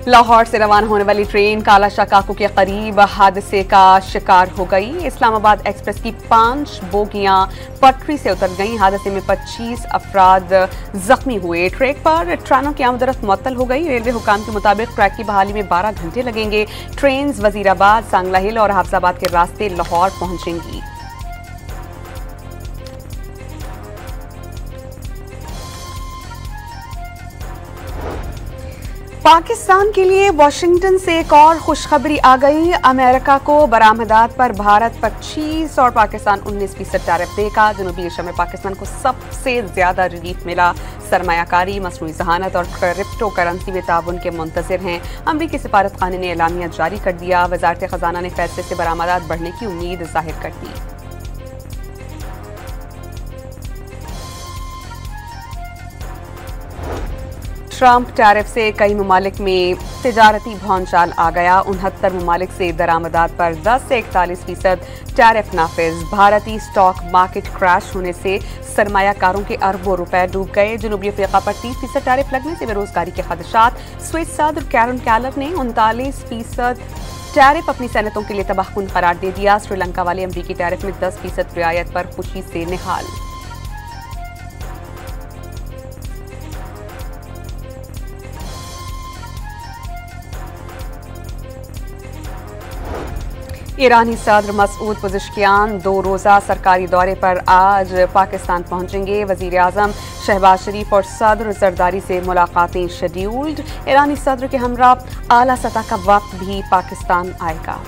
लाहौर से रवाना होने वाली ट्रेन कालाशाह काकू के करीब हादसे का शिकार हो गई। इस्लामाबाद एक्सप्रेस की 5 बोगियां पटरी से उतर गईं। हादसे में 25 अफराद जख्मी हुए। ट्रैक पर ट्रेनों की आमदरफ्त मुअत्तल हो गई। रेलवे हुकाम के मुताबिक ट्रैक की बहाली में 12 घंटे लगेंगे। ट्रेन वजीराबाद, सांगला हिल और हाफजाबाद के रास्ते लाहौर पहुंचेंगी। पाकिस्तान के लिए वाशिंगटन से एक और खुशखबरी आ गई। अमेरिका को बरामदात पर भारत 25 और पाकिस्तान 19% टैरिफ देगा। जनूबी एशिया में पाकिस्तान को सबसे ज्यादा रिलीफ मिला। सरमायाकारी, मसनूई जहानत और क्रिप्टो करेंसी में ताउन के मुंतजिर हैं। अमरीकी सिफारतखाने ने एलामिया जारी कर दिया। वजारत खजाना ने फैसले से बरामदात बढ़ने की उम्मीद जाहिर कर दी। ट्रंप टैरिफ से कई ममालिक में तिजारती भौंचाल आ गया। 69 ममालिक से दरामदात पर 10 से 41% टैरिफ नाफिज। भारतीय स्टॉक मार्केट क्रैश होने से सरमायाकारों के अरबों रुपए डूब गए। जनूबी अफ्रीका पर 30% टैरिफ लगने से बेरोजगारी के खदशात। स्विस सदर कैरन कैलर ने 39% टैरिफ अपनी सनतों के लिए तबाहकुन करार दे दिया। श्रीलंका वाले अमरीकी टैरिफ में 10% रियायत पर खुशी से निहाल। ईरानी सदर मसूद पज़ेश्कियान 2 रोज़ा सरकारी दौरे पर आज पाकिस्तान पहुंचेंगे। वज़ीर आज़म शहबाज शरीफ और सदर जरदारी से मुलाकातें शेड्यूल्ड। ईरानी सदर के हमरा आला सतह का वक्त भी पाकिस्तान आएगा।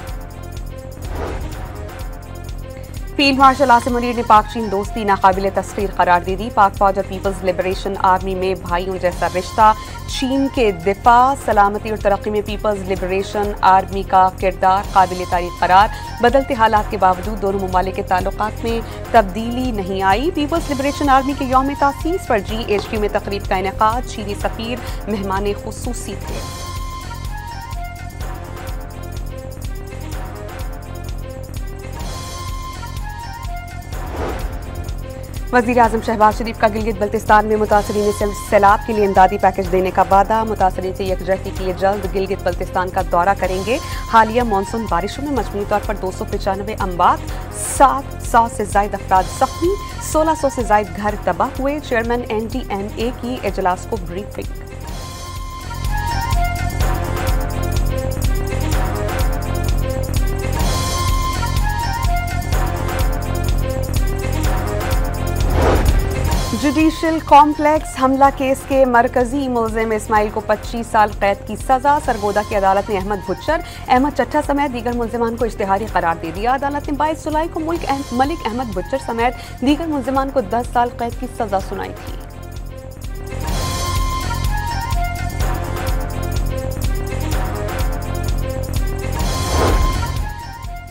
फील्ड मार्शल आसिम मुनीर ने पाक चीन दोस्ती नाकाबिले तस्खीर करार दे दी। पाक फौज और पीपल्स लिबरेशन आर्मी में भाइयों जैसा रिश्ता। चीन के दिफा, सलामती और तरक्की में पीपल्स लिबरेशन आर्मी का किरदार काबिल तारीफ करार। बदलते हालात के बावजूद दोनों ममालिक के ताल्लुकात में तब्दीली नहीं आई। पीपल्स लिबरेशन आर्मी के यौम तासीस पर GHQ में तकरीब का इनेकाद। चीनी सफीर मेहमान खुसूसी थे। वज़ीर आज़म शहबाज शरीफ का गिलगित बल्तिस्तान में मुतासरीन से सैलाब के लिए इमदादी पैकेज देने का वादा। मुतासरीन से यकजहती के लिए जल्द गिलगित बल्तिस्तान का दौरा करेंगे। हालिया मानसून बारिशों में मजमूई तौर पर 295 अमवात, 700 से जायद अफराद जख्मी, 1600 से जायद घर तबाह हुए। चेयरमैन NDMA की इजलास को ब्रीफिंग। जुडिशल कॉम्प्लेक्स हमला केस के मरकजी मुलजिम इस्माइल को 25 साल कैद की सजा। सरगोदा की अदालत ने अहमद भुच्चर, अहमद चट्टा समेत दीगर मुलजिमान को इश्तिहारी करार दे दिया। अदालत ने 22 जुलाई को मलिक अहमद भुच्चर समेत दीगर मुलजिमान को 10 साल कैद की सजा सुनाई थी।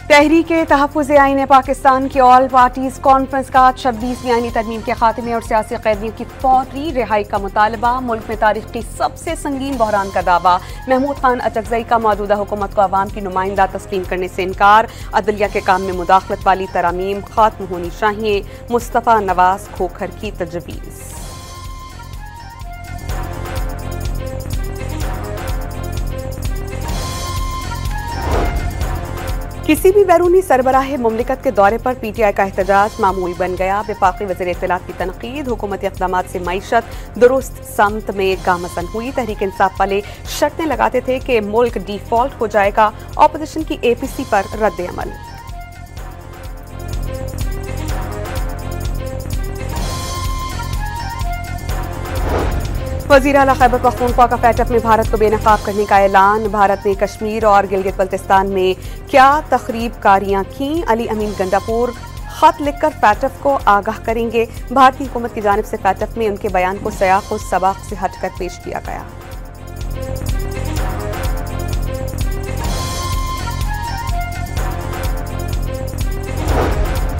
तहरीके तहफ़्फ़ुज़ आईन पाकिस्तान की ऑल पार्टीज कॉन्फ्रेंस का 26वीं आईनी तरमीम के खात्मे और सियासी कैदियों की फौरी रिहाई का मुतालबा। मुल्क में तारीख की सबसे संगीन बहरान का दावा। महमूद खान अचकज़ई का मौजूदा हुकूमत को अवाम की नुमाइंदा तस्लीम करने से इनकार। अदलिया के काम में मुदाखलत वाली तरामीम खत्म होनी चाहिए। मुस्तफ़ा नवाज खोखर की तजवीज़। किसी भी बैरूनी सरबराह मुमलिकत के दौरे पर PTI का एहतजाज मामूल बन गया। वफाकी वज़ीर इत्तलात की तनकीद। हुकूमती इक़दामात से मईशत दुरुस्त समत में गामसन हुई। तहरीक इंसाफ वाले शर्तें लगाते थे कि मुल्क डिफॉल्ट हो जाएगा। ऑपोजिशन की APC पर रद्द अमल। वज़ीर आला खैबर पख्तूनख्वा का फैटअप में भारत को बेनकाब करने का ऐलान। भारत ने कश्मीर और गिलगित बल्तिस्तान में क्या तखरीबकारियां की। अली अमीन गंडापुर खत लिखकर फैटअप को आगाह करेंगे। भारतीय हुकूमत की जानिब से फैटअप में उनके बयान को सयाक़ व सबाक़ से हटकर पेश किया गया।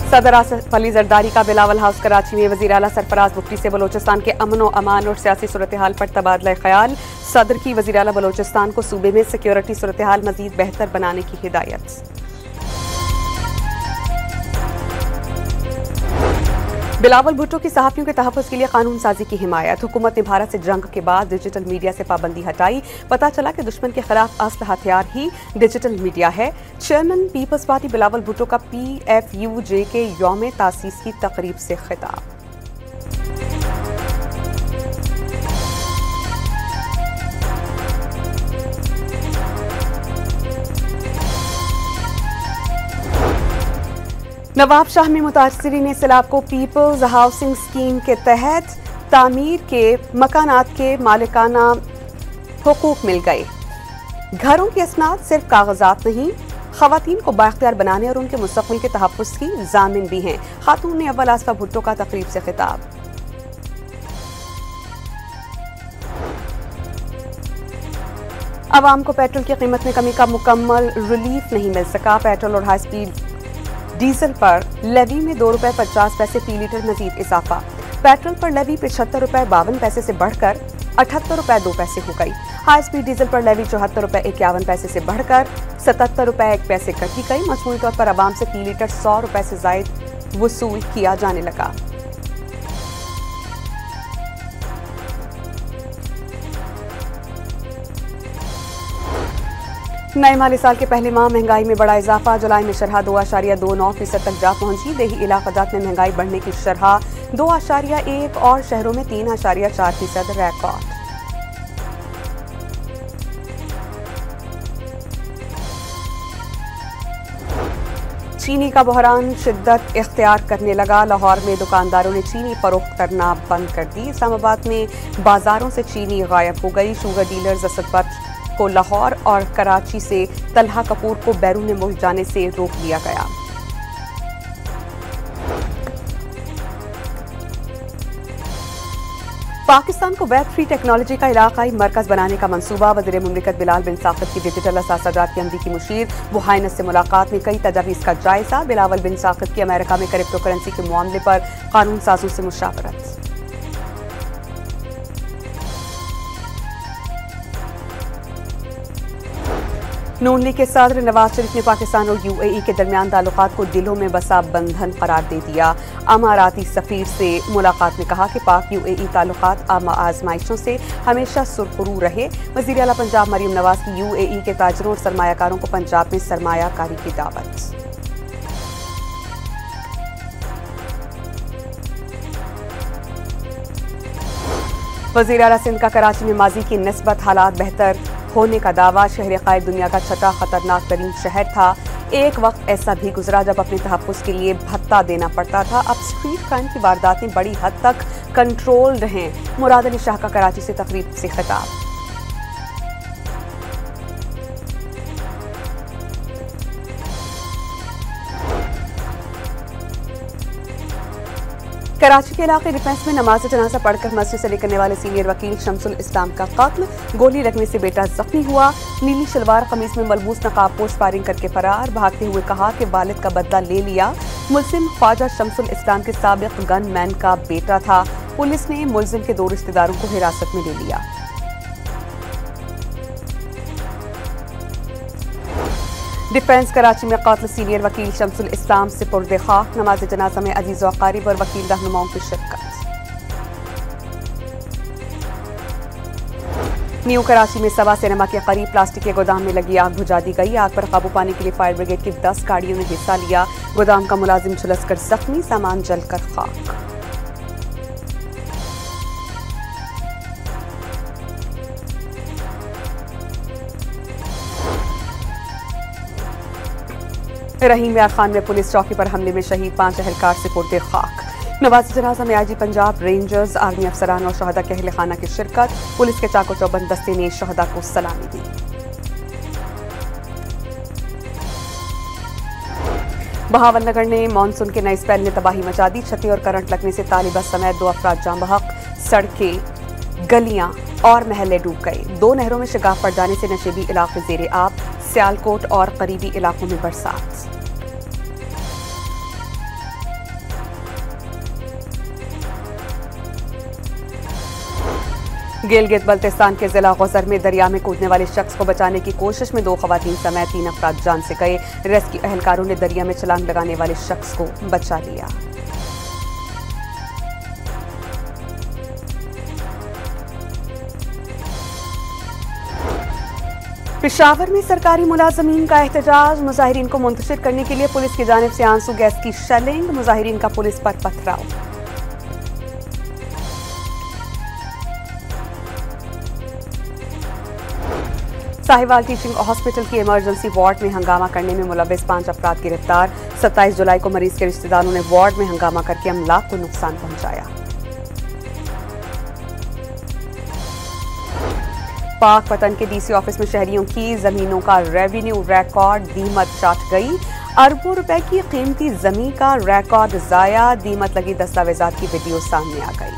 सदर आसिफ अली जरदारी का बिलावल हाउस कराची में वज़ीर आला सरफराज मुफ्ती से बलोचिस्तान के अमन व अमान और सियासी सूरत हाल पर तबादला ख्याल। सदर की वज़ीर आला बलोचिस्तान को सूबे में सिक्योरिटी सूरत हाल मज़ीद बेहतर बनाने की हिदायत। बिलावल भुट्टो की सहाफियों के तहफ़्फ़ुज़ के लिए कानून साजी की हिमायत। हुकूमत ने भारत से जंग के बाद डिजिटल मीडिया से पाबंदी हटाई। पता चला कि दुश्मन के खिलाफ असल हथियार ही डिजिटल मीडिया है। चेयरमैन पीपल्स पार्टी बिलावल भुट्टो का PFUJ के यौम तासीस की तकरीब से खिताब। नवाब शाह में मुतासिरीन सैलाब को पीपल्स हाउसिंग स्कीम के तहत तामीर के मकानात के मालिकाना हुकूक मिल गए। घरों की असनाद सिर्फ कागजात नहीं, खवातीन को बाख्तियार बनाने और उनके मुस्तक़बिल के तहफ़्फ़ुज़ की ज़ामिन भी हैं। खातून ने अव्वल आसफा भुट्टो का तकरीब से खिताब। अवाम को पेट्रोल की कीमत में कमी का मुकम्मल रिलीफ नहीं मिल सका। पेट्रोल और हाई स्पीड डीजल पर लेवी में ₹2.50 फी लीटर मजीद इजाफा। पेट्रोल पर लेवी ₹75.52 से बढ़कर ₹78.02 हो गई। हाई स्पीड डीजल पर लेवी ₹74.51 से बढ़कर ₹77.01 कर दी गई। मजमूई तौर पर आवाम से फी लीटर ₹100 से जायद वसूल किया जाने लगा। नए माली साल के पहले माह महंगाई में बड़ा इजाफा। जुलाई में शरह 2.29% तक जा पहुंची। देही इलाक़ात में महंगाई बढ़ने की शरह 2.1 और शहरों में 3.4% रिकॉर्ड। चीनी का बहरान शिद्दत इख्तियार करने लगा। लाहौर में दुकानदारों ने चीनी फरोख्त करना बंद कर दी। इस्लामाबाद में बाजारों से चीनी गायब हो गई। शुगर डीलर्स असद बख्श को लाहौर और कराची से तलहा कपूर को बैरून मुल्क जाने से रोक दिया गया। पाकिस्तान को वेब फ्री टेक्नोलॉजी का इलाकाई मरकज बनाने का मंसूबा। वज़ीर मुमलिकत बिलाल बिन साकिब की डिजिटल असासाजात की अमरीकी मुशीर बुहाइनस से मुलाकात में कई तजावीज़ का जायजा। बिलावल बिन साकिब की अमेरिका में क्रिप्टो करेंसी के मामले पर कानून साजों से मुशावरत। नून लीग के सदर नवाज शरीफ ने पाकिस्तान और UAE के दरमियान ताल्लुकात को दिलों में बसा बंधन करार दे दिया। अमाराती सफीर से मुलाकात में कहा कि पाक UAE ताल्लुकात आजमाइशों से हमेशा सुरखरू रहे। वज़ीर आला पंजाब मरीम नवाज की UAE के ताजरों और सरमायाकारों को पंजाब में सरमायाकारी की दावत। वज़ीर आला सिंध का कराची में माजी की निस्बत हालात बेहतर होने का दावा। शहर क़ायद दुनिया का छठा खतरनाक तरीन शहर था। एक वक्त ऐसा भी गुजरा जब अपने तहफ़्फ़ुज़ के लिए भत्ता देना पड़ता था। अब स्ट्रीट क्राइम की वारदातें बड़ी हद तक कंट्रोल रहें। मुराद अली शाह का कराची से तकरीब से खिताब। कराची के इलाके डिफेंस में नमाज जनाजा पढ़कर मस्जिद से निकलने वाले सीनियर वकील शमसुल इस्लाम का कत्ल। गोली लगने से बेटा जख्मी हुआ। नीली शलवार कमीज में मलबूस नकाबपोश फायरिंग करके फरार। भागते हुए कहा कि वालिद का बदला ले लिया। मुल्जिम ख्वाजा शमसुल इस्लाम के साबिक गनमैन का बेटा था। पुलिस ने मुल्जिम के 2 रिश्तेदारों को हिरासत में ले लिया। डिफेंस कराची में कातिल सीनियर वकील शमसुल इस्लाम से पुर्दे खाक। नमाज जनाजा में अजीज व अकारिब और वकील रहनुमाओं की शिरकत। न्यू कराची में सवा सिनेमा के करीब प्लास्टिक के गोदाम में लगी आग बुझा दी गई। आग पर काबू पाने के लिए फायर ब्रिगेड की 10 गाड़ियों ने हिस्सा लिया। गोदाम का मुलाजिम झुलसकर जख्मी, सामान जलकर खाक। रहीम यार खान में पुलिस चौकी पर हमले में शहीद 5 अहलकार से पुर्दे खाक। नवाज जनाजा में IG पंजाब, रेंजर्स, आर्मी अफसरान और शहदा के अहल खाना की शिरकत। पुलिस के चाको चौबंद दस्ते ने शहदा को सलामी दी। बहावलनगर ने मानसून के नए स्पेल ने तबाही मचा दी। छती और करंट लगने से तालिबा समेत 2 अफराद जाम बहक। सड़कें, गलियां और महल्ले डूब गए। 2 नहरों में शिगाफ पड़ जाने से नशेबी इलाके जेरे आब। सियालकोट और करीबी इलाकों में बरसात। गिलगित बल्तिस्तान के जिला गौसर में दरिया में कूदने वाले शख्स को बचाने की कोशिश में 2 खवातीन समेत 3 अफराद जान से गए। रेस्क्यू एहलकारों ने दरिया में छलांग लगाने वाले शख्स को बचा लिया। पेशावर में सरकारी मुलाजमीन का एहतजाज, मुजाहिरीन को मुंतशिर करने के लिए पुलिस की जानिब से आंसू गैस की शेलिंग, मुजाहिरीन का पुलिस पर पथराव। साहिवाल टीचिंग हॉस्पिटल की इमरजेंसी वार्ड में हंगामा करने में मुलविस 5 अफराद गिरफ्तार। 27 जुलाई को मरीज के रिश्तेदारों ने वार्ड में हंगामा करके अमलाक को नुकसान पहुंचाया। पाक वतन के डीसी ऑफिस में शहरियों की जमीनों का रेवेन्यू रिकॉर्ड दीमत चाट गई। अरबों रुपए की कीमती जमीन का रिकॉर्ड जाया, दीमत लगी दस्तावेजात की वीडियो सामने आ गई।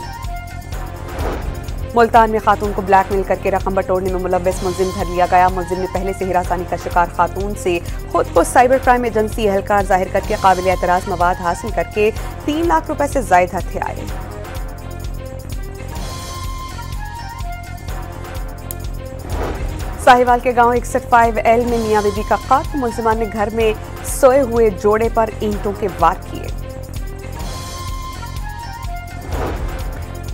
मुल्तान में खातून को ब्लैकमेल करके रकम बटोरने में मुलविस मुलजिम धर लिया गया। मुलजिम ने पहले से हिरासानी का शिकार खातून से खुद को साइबर क्राइम एजेंसी एहलकार जाहिर करके काबिल एतराज मवाद हासिल करके 3 लाख रुपए से जायद हथियाए। साहिवाल के गांव 61 में मियां बीबी का कत्ल, मुलजिमान ने घर में सोए हुए जोड़े पर ईंटों के वार किए।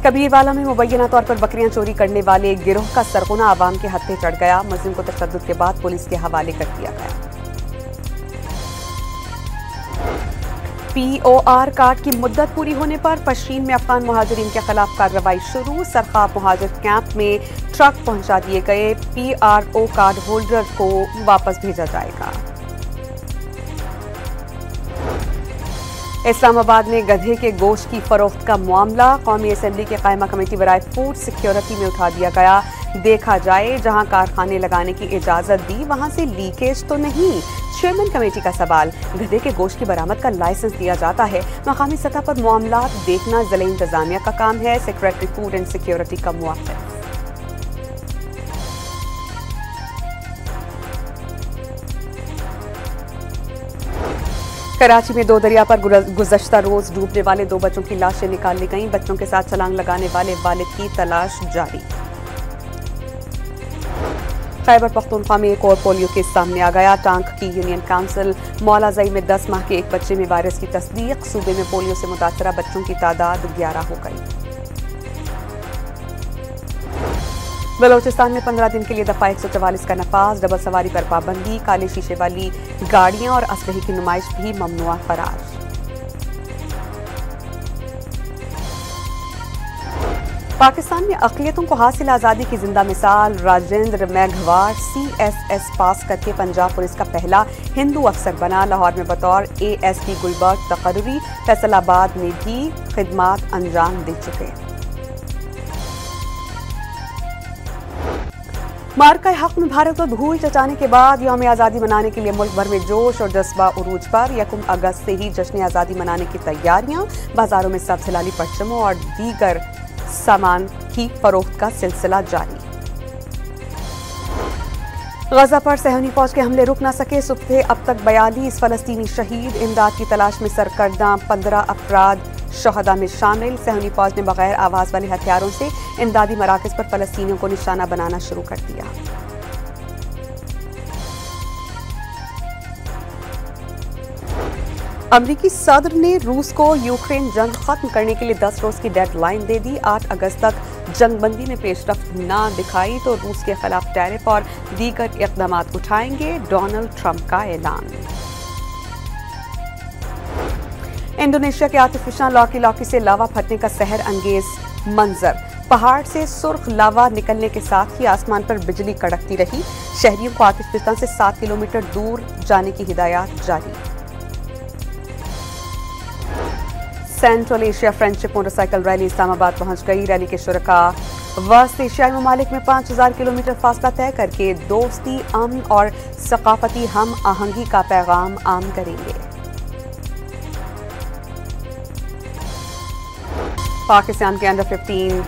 कबीरवाला में मुबैना तौर पर बकरियां चोरी करने वाले गिरोह का सरगुना आवाम के हत्थे चढ़ गया। मुलजिम को तशद्दुद के बाद पुलिस के हवाले कर दिया गया। POR कार्ड की मुद्दत पूरी होने पर पश्चिम में अफगान मुहाजिरीन के खिलाफ कार्रवाई शुरू। सरखाब मुहाजिर कैंप में ट्रक पहुंचा दिए गए। PRO कार्ड होल्डर को वापस भेजा जाएगा। इस्लामाबाद में गधे के गोश्त की फरोख्त का मामला कौमी असम्बली के कायमा कमेटी बराए फूड सिक्योरिटी में उठा दिया गया। देखा जाए जहां कारखाने लगाने की इजाजत दी वहां से लीकेज तो नहीं। चेयरमैन कमेटी का सवाल, गधे के गोश्त की बरामद का लाइसेंस दिया जाता है, मकामी सतह पर मामला देखना जिला इंतजामिया का काम है। सेक्रेटरी फूड एंड सिक्योरिटी का मुआफ़िक। कराची में 2 दरिया पर गुज़श्ता रोज डूबने वाले 2 बच्चों की लाशें निकाल ली गईं। बच्चों के साथ छलांग लगाने वाले वालिद की तलाश जारी। खैबर पख्तूनख्वा में एक और पोलियो केस सामने आ गया। टांग की यूनियन काउंसिल मौलाजई में 10 माह के एक बच्चे में वायरस की तस्दीक। सूबे में पोलियो से मुतासरा बच्चों की तादाद 11 हो गई। बलोचिस्तान में 15 दिन के लिए दफा 144 का नफाज, डबल सवारी पर पाबंदी, काले शीशे वाली गाड़ियां और असलहे की नुमाइश भी ममनुआ करार। पाकिस्तान में अक़लियतों को हासिल आज़ादी की जिंदा मिसाल, राजेंद्र मेघवार CSS पास करके पंजाब पुलिस का पहला हिंदू अफसर बना। लाहौर में बतौर ASP गुलबर्ग तकर्री, फैसलाबाद में भी खिदमात अंजाम दे चुके। मार्का हक में भारत को धूल चटाने के बाद यौम आज़ादी मनाने के लिए मुल्क भर में जोश और जज्बा उरूज पर। 1 अगस्त से ही जश्न आज़ादी मनाने की तैयारियां। बाजारों में सब्ज़ हिलाली परचमों और दीगर सामान की फरोख्त का सिलसिला जारी। गजा पर सहनी फौज के हमले रुक न सके। सुबह अब तक 42 फलस्तीनी शहीद। इमदाद की तलाश में सरकर्दा 15 अफराद शहदा में शामिल। सहनी फौज ने बगैर आवाज वाले हथियारों से इमदादी मराकज पर फलस्तीनियों को निशाना बनाना शुरू कर दिया। अमरीकी सदर ने रूस को यूक्रेन जंग खत्म करने के लिए 10 रोज की डेडलाइन दे दी। 8 अगस्त तक जंगबंदी में पेशरफ्त न दिखाई तो रूस के खिलाफ टैरिफ और दीगर इकदाम उठाएंगे। डोनाल्ड ट्रंप का ऐलान। इंडोनेशिया के आतिफिशान लौकी से लावा फटने का सहर अंगेज मंजर। पहाड़ से सुर्ख लावा निकलने के साथ ही आसमान पर बिजली कड़कती रही। शहरियों को आतिफिशान से 7 किलोमीटर दूर जाने की हिदायत जारी। Central Asia friendship motorcycle rally Islamabad पहुंच गई। रैली के शुरका वस्त एशियाई ममालिक में 5000 किलोमीटर फासला तय करके दोस्ती, अमन और सकाफती हम आहंगी का पैगाम आम करेंगे। पाकिस्तान के under 15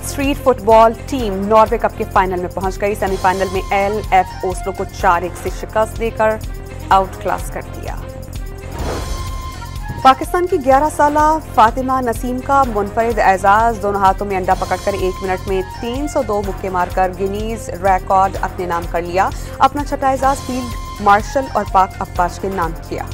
street football team Norway cup के फाइनल में पहुंच गई। सेमीफाइनल में LF ओस्लो को 4-1 से शिकस्त देकर आउट क्लास कर दिया। पाकिस्तान की 11 साला फातिमा नसीम का मुनफरिद एजाज। दोनों हाथों में अंडा पकड़कर 1 मिनट में 302 मुक्के मारकर गिनीज रिकॉर्ड अपने नाम कर लिया। अपना छठा एजाज फील्ड मार्शल और पाक अब्बास के नाम किया।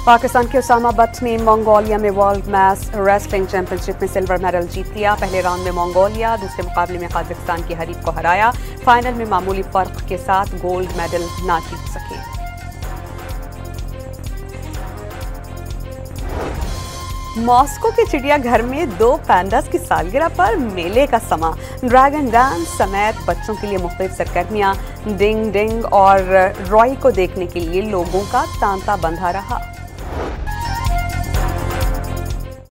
पाकिस्तान के उसामा बट ने मंगोलिया में वर्ल्ड मैस रेसलिंग चैंपियनशिप में सिल्वर मेडल जीत लिया। पहले राउंड में मंगोलिया, दूसरे मुकाबले में कजाकिस्तान के हरीफ को हराया। फाइनल में मामूली फर्क के साथ गोल्ड मेडल ना जीत सके। मॉस्को के चिड़ियाघर में 2 पैंडास की सालगिरह पर मेले का समा। ड्रैगन डांस समेत बच्चों के लिए मुख्तलिफ सरगर्मियां, डिंग डिंग और रॉय को देखने के लिए लोगों का तांता बंधा रहा।